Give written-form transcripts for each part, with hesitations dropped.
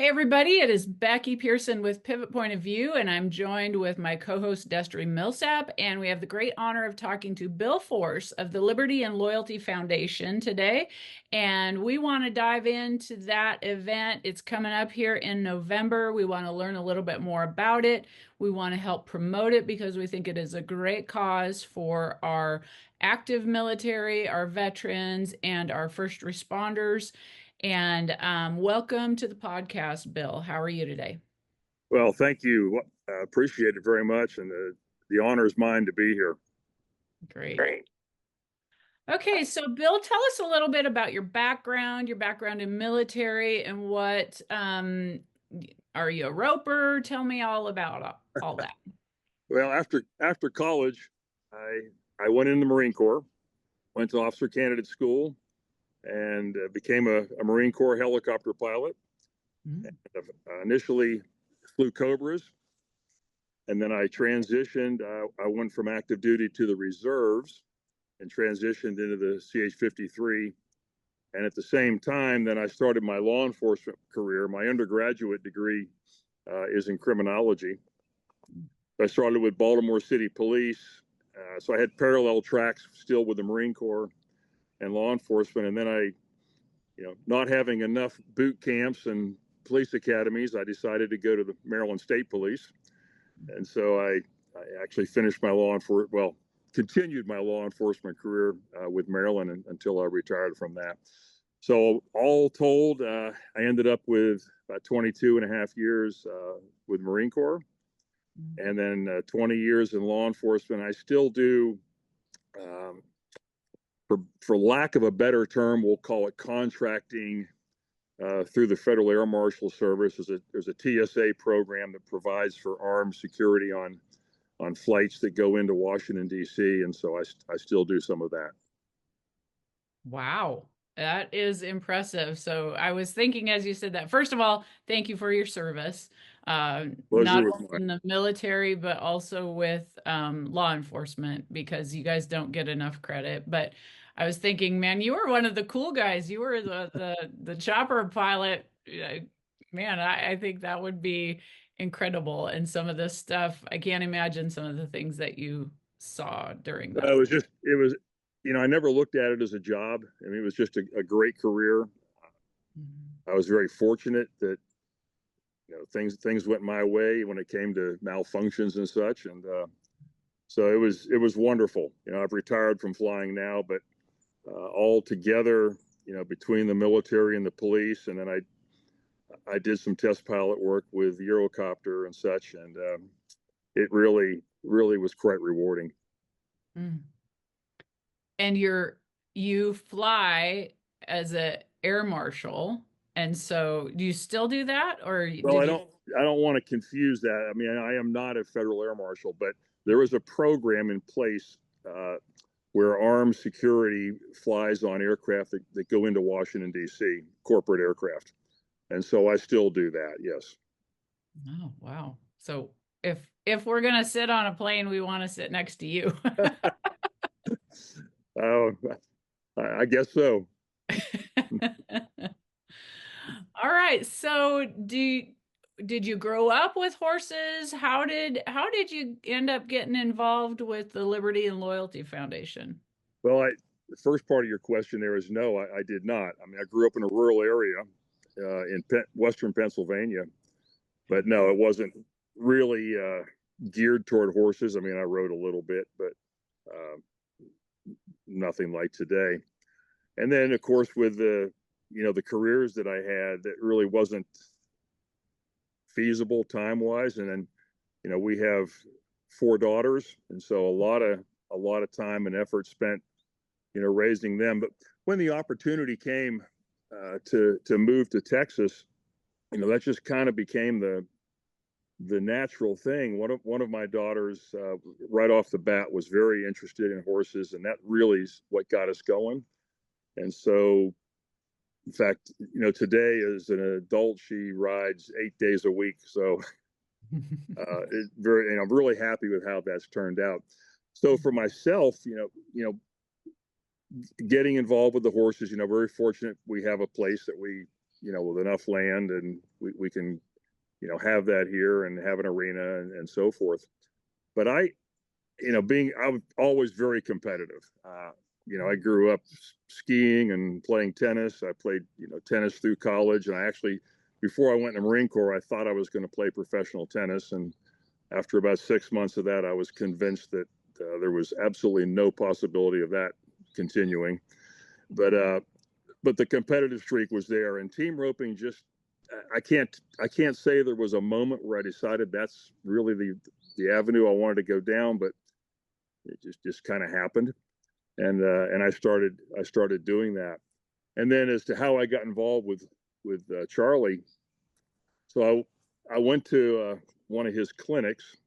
Hey everybody, it is Becky Pearson with Pivot Point of View, and I'm joined with my co-host Destry Millsap, and we have the great honor of talking to Bill Force of the Liberty and Loyalty Foundation today. And we want to dive into that event. It's coming up here in November. We want to learn a little bit more about it. We want to help promote it because we think it is a great cause for our active military, our veterans, and our first responders. And welcome to the podcast, Bill. How are you today? Well, thank you. Appreciate it very much. And the honor is mine to be here. Great. Okay, so Bill, tell us a little bit about your background in military, and what are you a roper? Tell me all about all that. Well, after college, I went in the Marine Corps, went to officer candidate school, and became a Marine Corps helicopter pilot. Mm. Initially flew Cobras, and then I transitioned. I went from active duty to the reserves and transitioned into the CH-53. And at the same time, then I started my law enforcement career. My undergraduate degree is in criminology. I started with Baltimore City Police. So I had parallel tracks still with the Marine Corps and law enforcement. And then not having enough boot camps and police academies, I decided to go to the Maryland State Police. And so I actually finished my continued my law enforcement career with Maryland until I retired from that. So all told, I ended up with about 22 and a half years with Marine Corps, and then 20 years in law enforcement. I still do, for lack of a better term, we'll call it contracting through the Federal Air Marshal Service. There's a TSA program that provides for armed security on flights that go into Washington, D.C., and so I still do some of that. Wow, that is impressive. So I was thinking as you said that, first of all, thank you for your service, not only in the military, but also with law enforcement, because you guys don't get enough credit. But I was thinking, man, you were one of the cool guys. You were the chopper pilot. Man, I think that would be incredible. And some of this stuff, I can't imagine some of the things that you saw during that. I never looked at it as a job. I mean, it was just a great career. Mm-hmm. I was very fortunate that things went my way when it came to malfunctions and such, and so it was wonderful. I've retired from flying now, but all together, between the military and the police, and then I did some test pilot work with Eurocopter and such, and it really was quite rewarding. Mm. And you fly as a air marshal, and so do you still do that, or Well, did you? I don't want to confuse that. I mean, I am not a federal air marshal, but there is a program in place where armed security flies on aircraft that go into Washington, D.C., corporate aircraft. And so I still do that, yes. Oh, wow. So if we're gonna sit on a plane, we want to sit next to you. Oh, I guess so. All right. So did you grow up with horses? How did you end up getting involved with the Liberty and Loyalty Foundation? Well, the first part of your question there is no, I did not. I mean, I grew up in a rural area in Western Pennsylvania, but no, it wasn't really geared toward horses. I mean, I rode a little bit, but nothing like today. And then, of course, with the careers that I had, that really wasn't feasible time wise. And then, we have 4 daughters, and so a lot of time and effort spent, raising them. But when the opportunity came to move to Texas, that just kind of became the natural thing. One of my daughters, right off the bat, was very interested in horses, and that really is what got us going. And so, in fact, today as an adult, she rides 8 days a week. So I'm really happy with how that's turned out. So for myself, getting involved with the horses, very fortunate. We have a place that we with enough land, and we can, have that here and have an arena and so forth. But I was always very competitive. I grew up skiing and playing tennis. I played, tennis through college. And I actually, before I went in the Marine Corps, I thought I was going to play professional tennis. And after about 6 months of that, I was convinced that there was absolutely no possibility of that continuing. But the competitive streak was there, and team roping just, I can't say there was a moment where I decided that's really the avenue I wanted to go down, but it just kind of happened, and I started doing that. And then as to how I got involved with Charlie, so I went to one of his clinics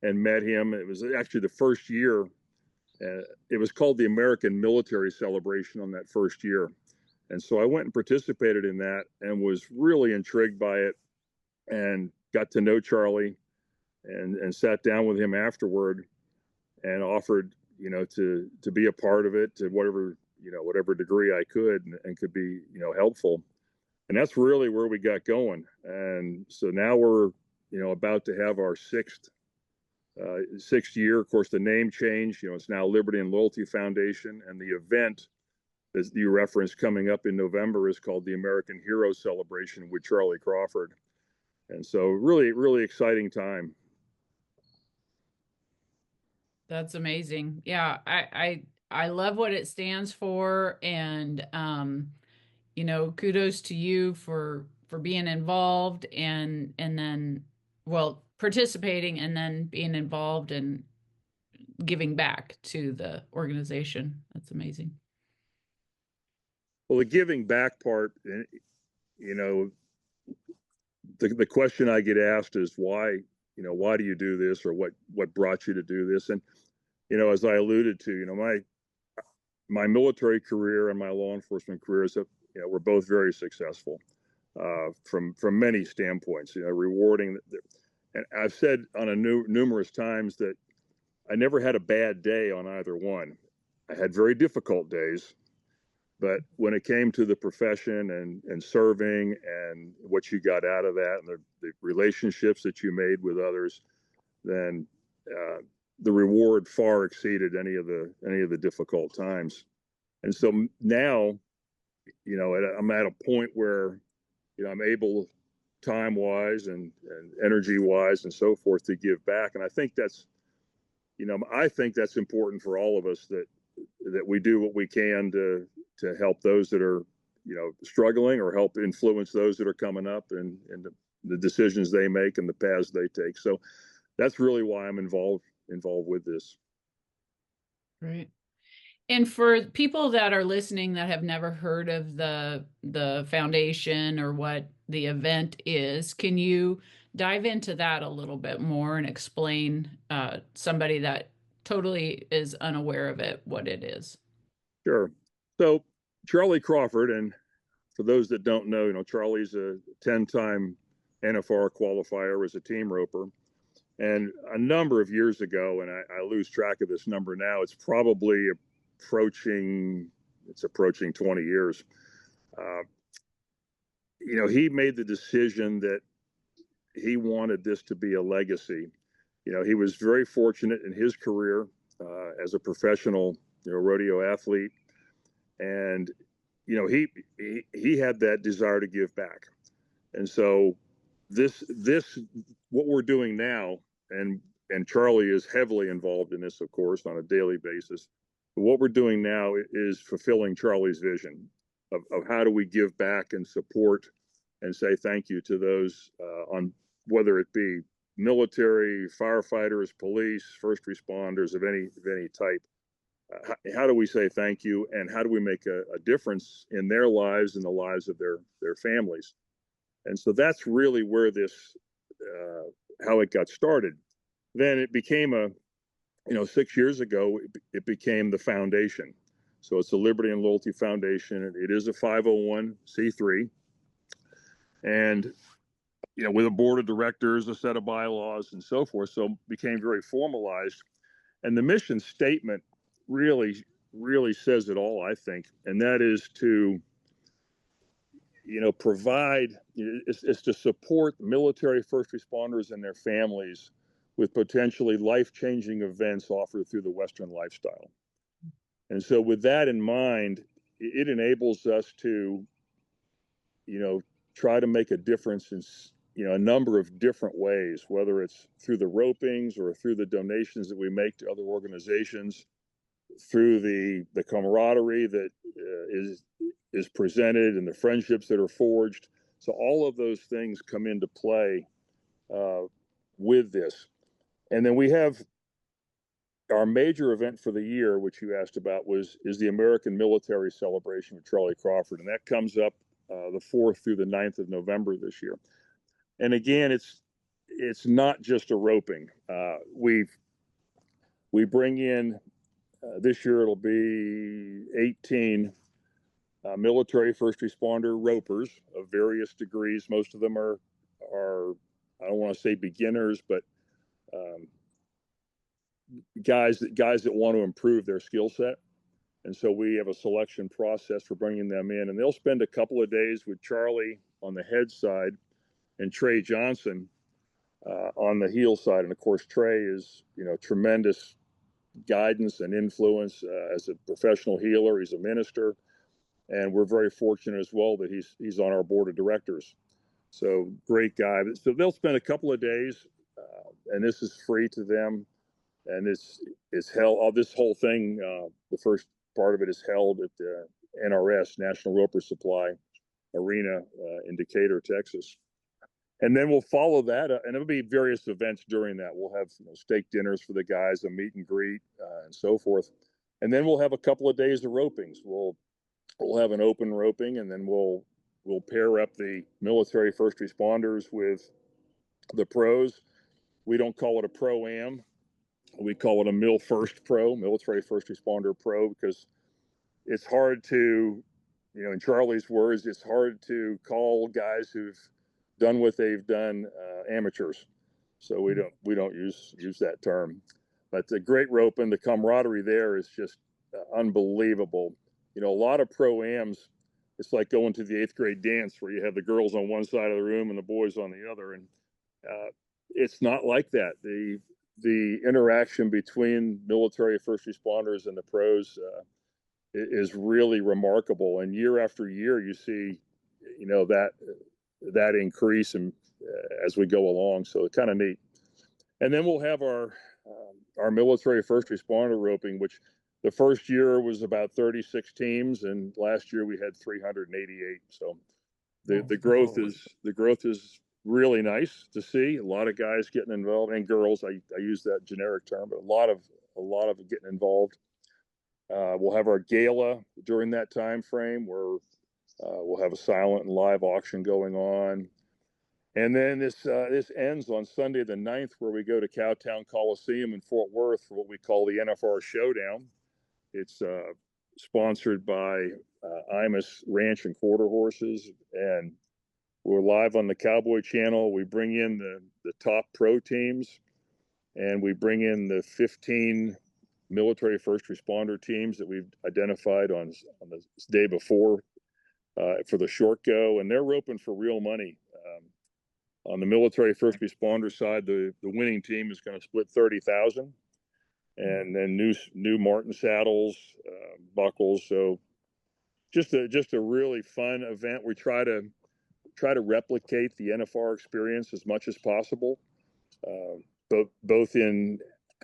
and met him. It was actually the first year. It was called the American Military Celebration on that first year. And so I went and participated in that and was really intrigued by it, and got to know Charlie, and sat down with him afterward and offered, to be a part of it to whatever degree I could, and could be, helpful. And that's really where we got going. And so now we're, about to have our sixth year. Of course, the name changed. It's now Liberty and Loyalty Foundation, and the event, as you referenced, coming up in November, is called the American Hero Celebration with Charlie Crawford. And so really, really exciting time. That's amazing. Yeah, I love what it stands for, and kudos to you for being involved, and then, well, participating and then being involved and giving back to the organization. That's amazing. Well, the giving back part, you know, the question I get asked is why do you do this, or what brought you to do this? And, as I alluded to, my military career and my law enforcement careers were both very successful, from many standpoints, rewarding. And I've said on numerous times that I never had a bad day on either one. I had very difficult days, but when it came to the profession and serving and what you got out of that, and the relationships that you made with others, then the reward far exceeded any of the difficult times. And so now, I'm at a point where, I'm able, time wise and energy wise and so forth, to give back. And I think that's important for all of us, that we do what we can to help those that are, struggling, or help influence those that are coming up, and the decisions they make and the paths they take. So that's really why I'm involved with this. Right. And for people that are listening that have never heard of the foundation or what the event is, can you dive into that a little bit more and explain, somebody that totally is unaware of it, what it is? Sure. So Charlie Crawford, and for those that don't know, Charlie's a 10-time NFR qualifier as a team roper. And a number of years ago, and I lose track of this number now, it's probably approaching 20 years. He made the decision that he wanted this to be a legacy. He was very fortunate in his career as a professional, rodeo athlete, and he had that desire to give back. And so this what we're doing now, and Charlie is heavily involved in this, of course, on a daily basis. But what we're doing now is fulfilling Charlie's vision of how do we give back and support and say thank you to those, on whether it be military, firefighters, police, first responders of any type. How do we say thank you, and how do we make a difference in their lives and the lives of their families? And so that's really where this, how it got started. Then it became 6 years ago, it became the foundation. So it's the Liberty and Loyalty Foundation. It is a 501c3. And, with a board of directors, a set of bylaws and so forth. So it became very formalized. And the mission statement really, really says it all, I think. And that is to, provide, it's to support military first responders and their families with potentially life-changing events offered through the Western lifestyle. And so with that in mind, it enables us to, try to make a difference in, a number of different ways, whether it's through the ropings or through the donations that we make to other organizations, through the camaraderie that is presented and the friendships that are forged. So all of those things come into play with this. And then we have our major event for the year, which you asked about, is the American Military Celebration with Charlie Crawford, and that comes up the 4th through the 9th of November this year. And again, it's not just a roping. We bring in this year it'll be 18 military first responder ropers of various degrees. Most of them are I don't want to say beginners, but guys that want to improve their skill set. And so we have a selection process for bringing them in, and they'll spend a couple of days with Charlie on the head side and Trey Johnson on the heel side. And of course, Trey is, tremendous guidance and influence as a professional healer. He's a minister, and we're very fortunate as well that he's on our board of directors. So great guy. So they'll spend a couple of days, and this is free to them. And it's held. This whole thing, the first part of it is held at the NRS, National Roper Supply Arena in Decatur, Texas. And then we'll follow that, and there'll be various events during that. We'll have steak dinners for the guys, a meet and greet, and so forth. And then we'll have a couple of days of ropings. We'll have an open roping, and then we'll pair up the military first responders with the pros. We don't call it a pro-am. We call it a Mil First Pro, Military First Responder Pro, because it's hard to, in Charlie's words, it's hard to call guys who've done what they've done amateurs. So we don't use that term. But the great rope and the camaraderie there is just unbelievable. A lot of pro-ams, it's like going to the 8th grade dance where you have the girls on one side of the room and the boys on the other. And it's not like that. The interaction between military first responders and the pros is really remarkable. And year after year, you see, that increase and as we go along. So it's kind of neat. And then we'll have our military first responder roping, which the first year was about 36 teams, and last year we had 388. So the growth is really nice to see. A lot of guys getting involved, and girls. I use that generic term, but a lot of getting involved. We'll have our gala during that time frame where we'll have a silent and live auction going on. And then this ends on Sunday the 9th, where we go to Cowtown Coliseum in Fort Worth for what we call the NFR Showdown. It's sponsored by Imus Ranch and Quarter Horses, and we're live on the Cowboy Channel. We bring in the top pro teams, and we bring in the 15 military first responder teams that we've identified on the day before for the short go, and they're roping for real money. On the military first responder side, the winning team is going to split 30,000, and then new Martin saddles, buckles. So just a really fun event. We try to replicate the NFR experience as much as possible, both in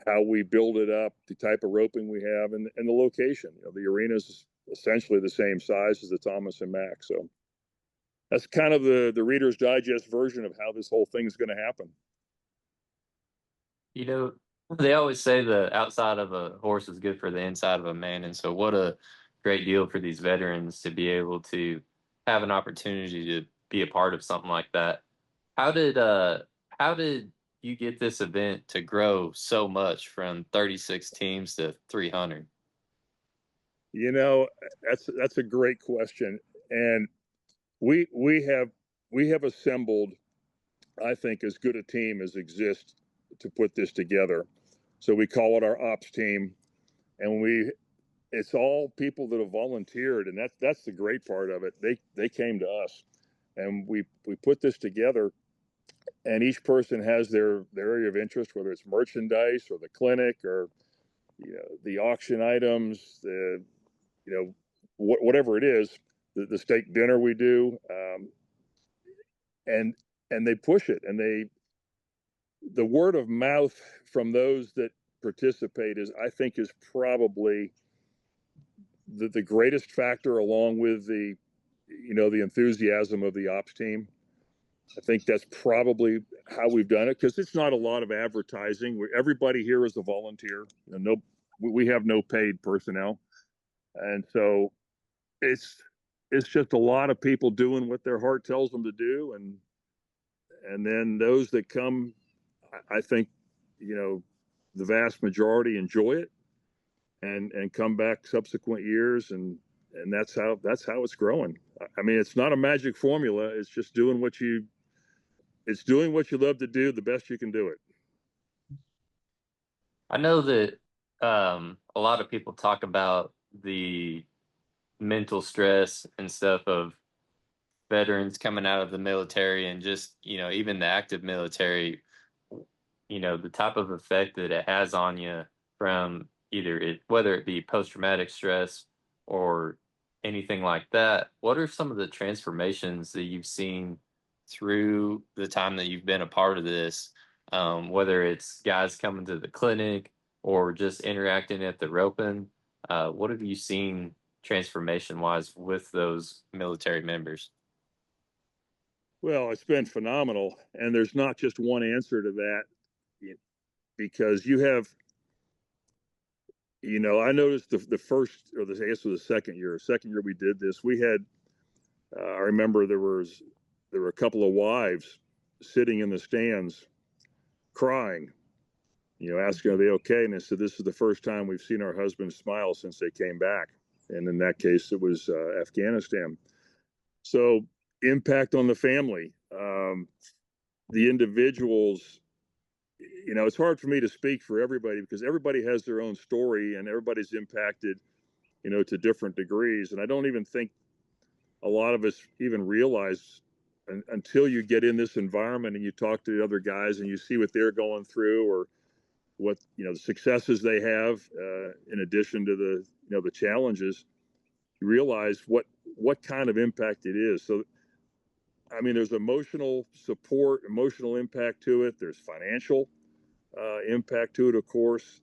how we build it up, the type of roping we have, and the location. The arena is essentially the same size as the Thomas and Mack. So that's kind of the Reader's Digest version of how this whole thing's going to happen. They always say the outside of a horse is good for the inside of a man. And so what a great deal for these veterans to be able to have an opportunity to be a part of something like that. How did you get this event to grow so much from 36 teams to 300? That's a great question. And we have assembled, I think, as good a team as exists to put this together. So we call it our ops team, and it's all people that have volunteered, and that's the great part of it. They came to us. and we put this together, and each person has their area of interest, whether it's merchandise or the clinic or the auction items, whatever it is, the steak dinner we do, and they push it, and the word of mouth from those that participate I think is probably the greatest factor, along with the enthusiasm of the ops team. I think that's probably how we've done it, because it's not a lot of advertising. Everybody here is a volunteer. We have no paid personnel, and so it's just a lot of people doing what their heart tells them to do, and then those that come, I think, the vast majority enjoy it and come back subsequent years, and that's how it's growing. I mean, it's not a magic formula. It's just doing what you love to do the best you can do it. I know that a lot of people talk about the mental stress and stuff of veterans coming out of the military, and just, even the active military, the type of effect that it has on you from whether it be post-traumatic stress or anything like that. What are some of the transformations that you've seen through the time that you've been a part of this? Whether it's guys coming to the clinic or just interacting at the roping, what have you seen transformation wise with those military members? Well, it's been phenomenal, and there's not just one answer to that, because you have, I noticed the first, or I guess it was the second year we did this. We had, I remember there were a couple of wives sitting in the stands crying, asking, are they okay? And they said, this is the first time we've seen our husbands smile since they came back. And in that case, it was Afghanistan. So impact on the family, the individuals. It's hard for me to speak for everybody, because everybody has their own story and everybody's impacted, to different degrees. And I don't even think a lot of us even realize until you get in this environment and you talk to the other guys and you see what they're going through, or what, the successes they have, in addition to the challenges, you realize what kind of impact it is. So, I mean, there's emotional support, emotional impact to it. There's financial impact to it, of course.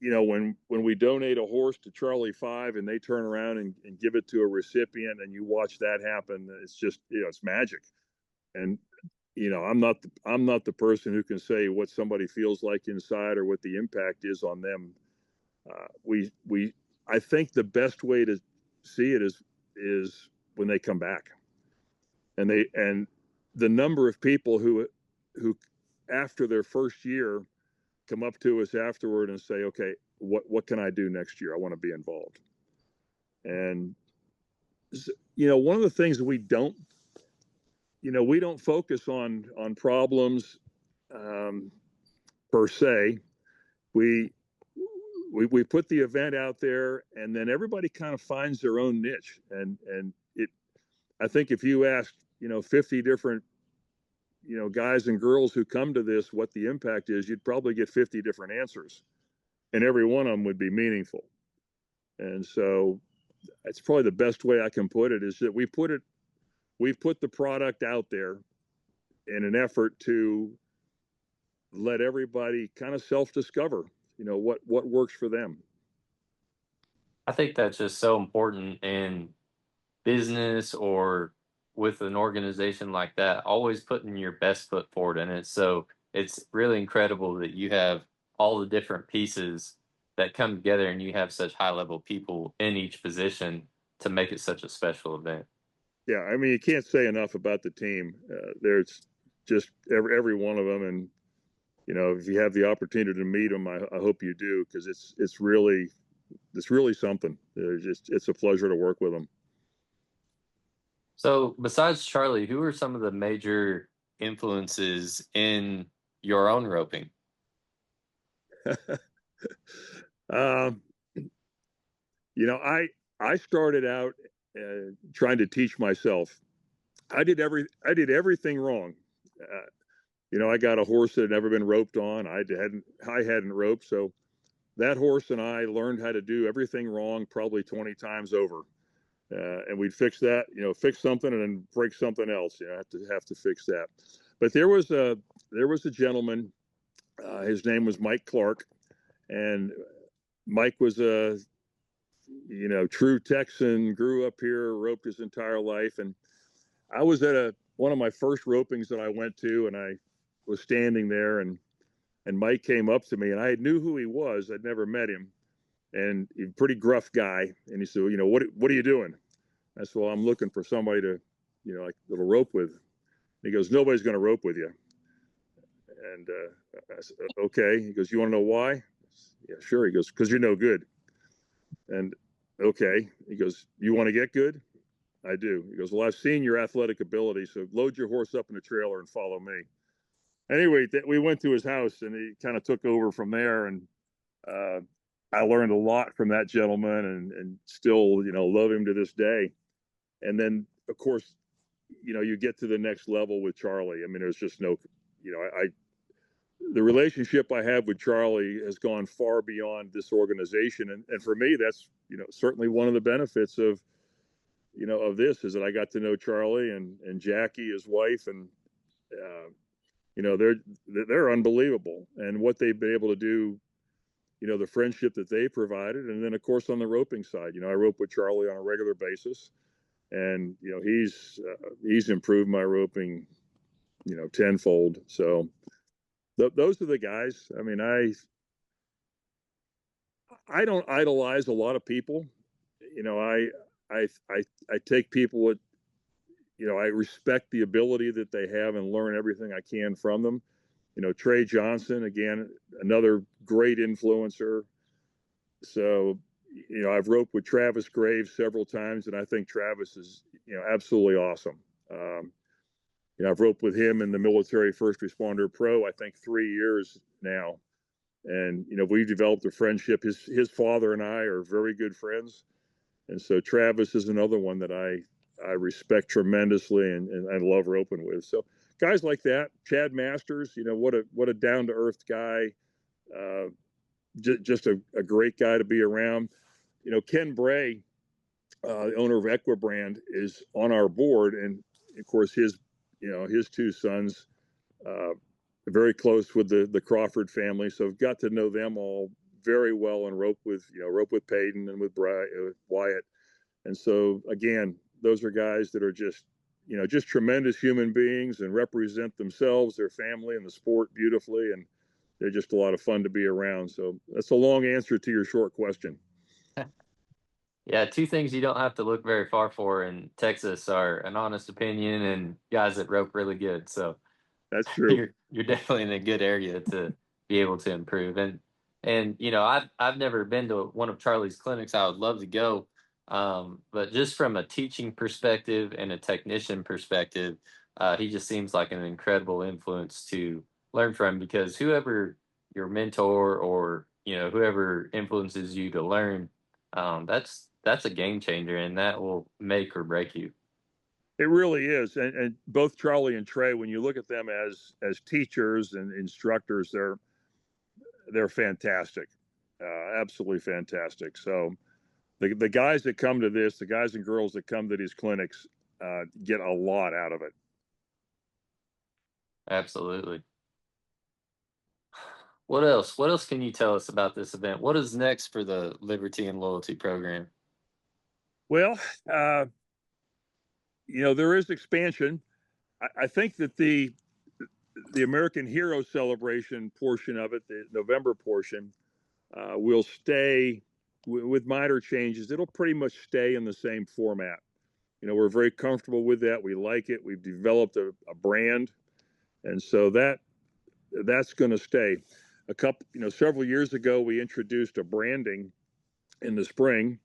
When we donate a horse to Charlie 5 and they turn around and give it to a recipient, and you watch that happen, it's just, it's magic. And I'm not the person who can say what somebody feels like inside or what the impact is on them. I think the best way to see it is when they come back, and the number of people who after their first year come up to us afterward and say, okay, what can I do next year? I want to be involved. And one of the things that we don't focus on problems, per se. We put the event out there, and then everybody kind of finds their own niche. And I think if you asked 50 different guys and girls who come to this what the impact is, you'd probably get 50 different answers, and every one of them would be meaningful. And so that's probably the best way I can put it, is that we've put the product out there in an effort to let everybody kind of self-discover what works for them. I think that's just so important in business or with an organization like that, always putting your best foot forward in it. So it's really incredible that you have all the different pieces that come together, and you have such high level people in each position to make it such a special event. Yeah, I mean, you can't say enough about the team. There's just every one of them, and if you have the opportunity to meet them, I hope you do, because it's really something. It's a pleasure to work with them. So besides Charlie, who are some of the major influences in your own roping? um, I started out trying to teach myself, I did everything wrong. I got a horse that had never been roped on. I hadn't roped, so that horse and I learned how to do everything wrong probably 20 times over. And we'd fix that, fix something and then break something else. Have to fix that. But there was a gentleman. His name was Mike Clark, and Mike was a true Texan. Grew up here, roped his entire life, and I was at one of my first ropings that I went to, and I was standing there, and Mike came up to me, and I knew who he was. I'd never met him, and he's a pretty gruff guy. And he said, what are you doing? I said, well, I'm looking for somebody to, like little rope with. And he goes, nobody's going to rope with you. And I said, okay. He goes, you want to know why? Said, yeah, sure. He goes, because you're no good. And okay. He goes, you want to get good? I do. He goes, well, I've seen your athletic ability, so load your horse up in a trailer and follow me. Anyway, we went to his house, and he kind of took over from there, and I learned a lot from that gentleman, and still, love him to this day. And then, of course, you get to the next level with Charlie. I mean, there's just no, the relationship I have with Charlie has gone far beyond this organization. And for me, that's, certainly one of the benefits of this is that I got to know Charlie and Jackie, his wife, and, they're unbelievable. And what they've been able to do, the friendship that they provided. And then, of course, on the roping side, I rope with Charlie on a regular basis. And, he's improved my roping, tenfold. So those are the guys. I mean, I don't idolize a lot of people. I take people with, I respect the ability that they have and learn everything I can from them. Trey Johnson, again, another great influencer. So, I've roped with Travis Graves several times, and I think Travis is, absolutely awesome. I've roped with him in the military first responder pro, I think 3 years now. And, we've developed a friendship. His father and I are very good friends. And so Travis is another one that I respect tremendously and I love roping with. So guys like that, Chad Masters, what a down to earth guy. Just a great guy to be around. Ken Bray, the owner of Equibrand, is on our board, and of course his two sons are very close with the Crawford family, so I've got to know them all very well and rope with Peyton and with Wyatt. And so again, those are guys that are just tremendous human beings and represent themselves, their family, and the sport beautifully, and they're just a lot of fun to be around. So that's a long answer to your short question. Yeah, two things you don't have to look very far for in Texas are an honest opinion and guys that rope really good. So that's true. You're definitely in a good area to be able to improve. And I've never been to one of Charlie's clinics. I would love to go. But just from a teaching perspective and a technician perspective, he just seems like an incredible influence to learn from, because whoever your mentor or whoever influences you to learn, that's a game changer, and that will make or break you. It really is. And both Charlie and Trey, when you look at them as teachers and instructors, they're fantastic, absolutely fantastic. So the guys that come to this, the guys and girls that come to these clinics, get a lot out of it. Absolutely. What else? What else can you tell us about this event? What is next for the Liberty and Loyalty program? Well, there is expansion. I think that the American Hero Celebration portion of it, the November portion, will stay with minor changes. It'll pretty much stay in the same format. We're very comfortable with that. We like it. We've developed a brand, and so that's going to stay. Several years ago, we introduced a branding in the spring,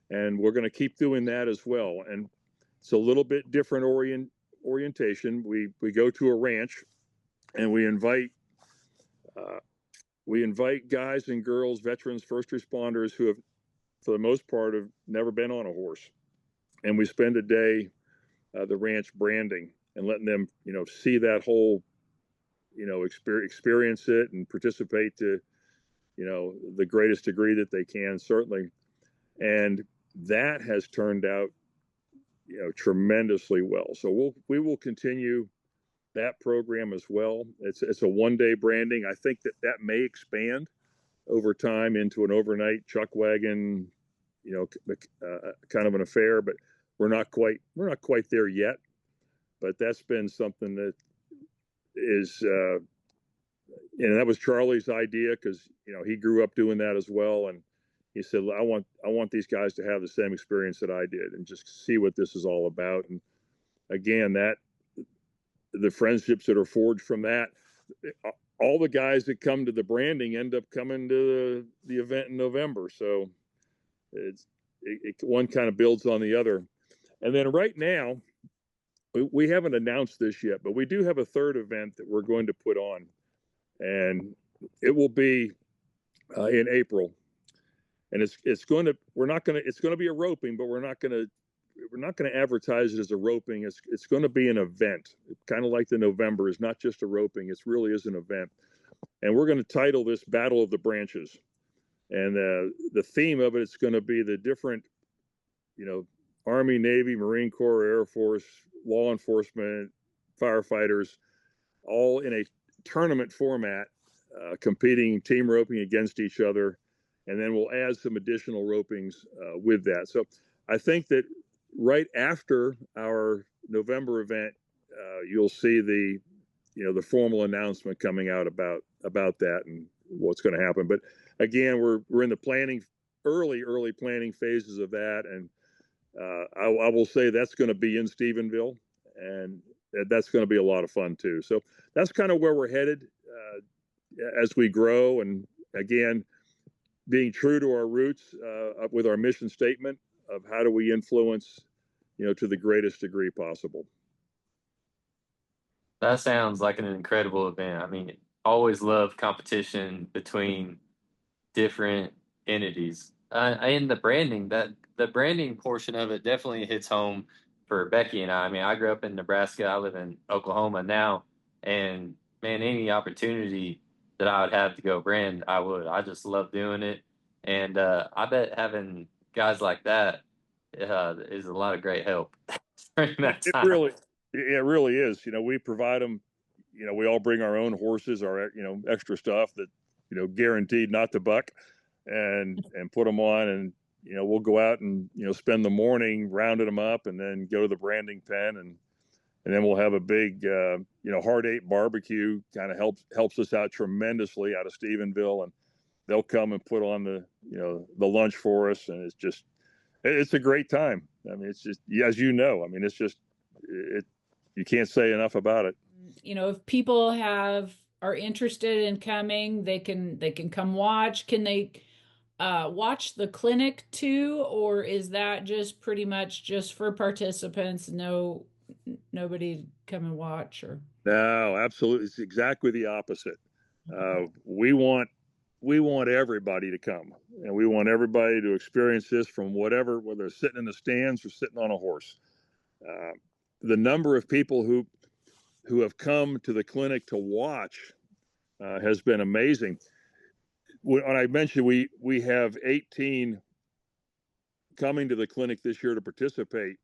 and we're going to keep doing that as well. And it's a little bit different orientation. We go to a ranch, and we invite guys and girls, veterans, first responders who have, for the most part, have never been on a horse, and we spend a day the ranch branding and letting them, see that whole, experience it and participate to, the greatest degree that they can, certainly. And that has turned out, tremendously well. So we will continue that program as well. It's a 1-day branding. I think that may expand over time into an overnight chuck wagon, kind of an affair, but we're not quite there yet. But that's been something that is, and that was Charlie's idea, because he grew up doing that as well, and he said, I want these guys to have the same experience that I did and just see what this is all about. And again, that the friendships that are forged from that, all the guys that come to the branding end up coming to the event in November. So one kind of builds on the other. And then right now, we haven't announced this yet, but we do have a third event that we're going to put on, and it will be in April. And it's going to be a roping, but we're not going to advertise it as a roping. It's going to be an event, kind of like the November is not just a roping. It really is an event. And we're going to title this Battle of the Branches. And the theme of it's going to be the different, Army, Navy, Marine Corps, Air Force, law enforcement, firefighters, all in a tournament format, competing team roping against each other. And then we'll add some additional ropings with that. So I think that right after our November event, you'll see the formal announcement coming out about that and what's going to happen. But again, we're in the early planning phases of that, and I will say that's going to be in Stephenville, and that's going to be a lot of fun too. So that's kind of where we're headed as we grow, and again, being true to our roots with our mission statement of how do we influence, to the greatest degree possible. That sounds like an incredible event. I mean, always love competition between different entities. And the branding portion of it definitely hits home for Becky and I. I mean, I grew up in Nebraska. I live in Oklahoma now, and man, any opportunity that I would have to go brand, I would. I just love doing it, and I bet having guys like that is a lot of great help during that time. It really is. We provide them. We all bring our own horses, our extra stuff that guaranteed not to buck, and put them on, and we'll go out and spend the morning rounding them up, and then go to the branding pen, and then we'll have a big Hard 8 barbecue. Kind of helps us out tremendously out of Stephenville, and they'll come and put on the lunch for us, and it's a great time. I mean, it's just, as I mean, it's just you can't say enough about it. If people are interested in coming, they can come watch. Can they watch the clinic too, or is that just pretty much just for participants? Nobody come and watch? Or no, absolutely, it's exactly the opposite. We want everybody to come, and we want everybody to experience this from whether they're sitting in the stands or sitting on a horse. The number of people who have come to the clinic to watch has been amazing. When I mentioned we have 18 coming to the clinic this year to participate,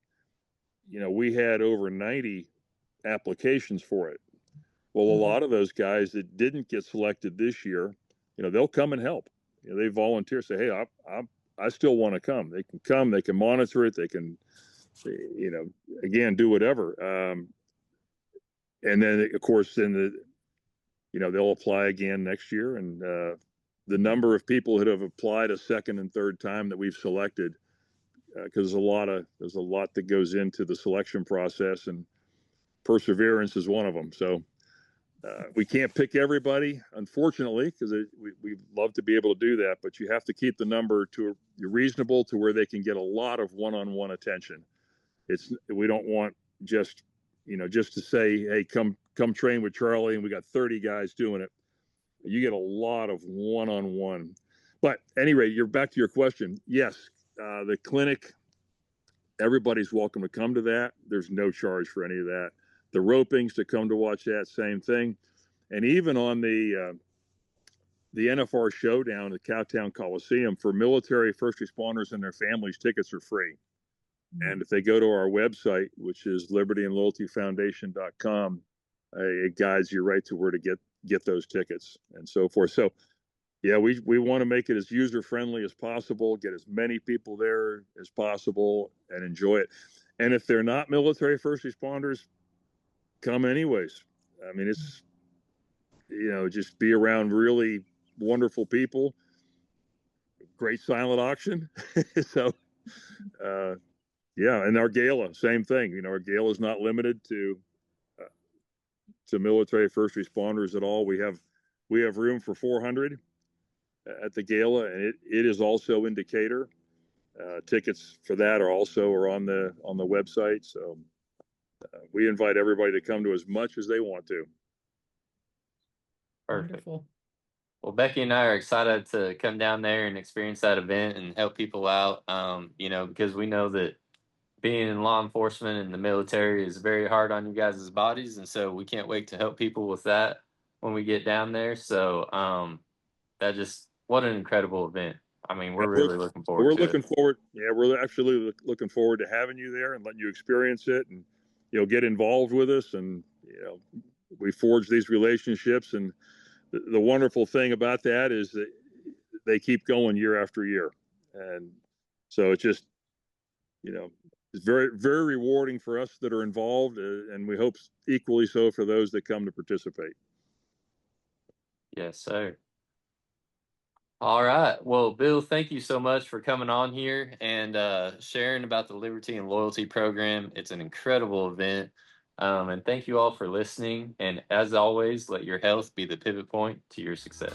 we had over 90 applications for it. Well, a lot of those guys that didn't get selected this year, they'll come and help. They volunteer, say, hey, I still want to come. They can come, they can monitor it, they can, again, do whatever. And then, of course, they'll apply again next year. And the number of people that have applied a second and third time that we've selected, because there's a lot that goes into the selection process, and perseverance is one of them. So we can't pick everybody, unfortunately, because we'd love to be able to do that, but you have to keep the number to reasonable to where they can get a lot of one-on-one attention. We don't want just to say, hey, come train with Charlie, and we got 30 guys doing it. You get a lot of one-on-one. But anyway, you're back to your question. Yes, the clinic everybody's welcome to come to that. There's no charge for any of that. The Ropings to come to watch that, same thing. And even on the NFR Showdown at Cowtown Coliseum, for military first responders and their families, tickets are free. And if they go to our website, which is libertyandloyaltyfoundation.com, it guides you right to where to get those tickets and so forth. So, yeah, we want to make it as user friendly as possible, get as many people there as possible, and enjoy it. And if they're not military first responders, come anyways. I mean, it's, just be around really wonderful people. Great silent auction. So, yeah, and our gala, same thing. Our gala is not limited to military first responders at all. We have room for 400 at the gala, and it is also in Decatur. Tickets for that are on the website. So we invite everybody to come to as much as they want to. Perfect. Wonderful. Well, Becky and I are excited to come down there and experience that event and help people out. Because we know that being in law enforcement and the military is very hard on you guys' bodies, and so we can't wait to help people with that when we get down there. So what an incredible event. I mean, we're really looking forward We're to looking it. forward. Yeah, we're actually looking forward to having you there and letting you experience it, and get involved with us. And we forge these relationships, and the wonderful thing about that is that they keep going year after year, and so it's just it's very, very rewarding for us that are involved, and we hope equally so for those that come to participate. Yes, sir. All right. Well, Bill, thank you so much for coming on here and sharing about the Liberty and Loyalty program. It's an incredible event. And thank you all for listening. And as always, let your health be the pivot point to your success.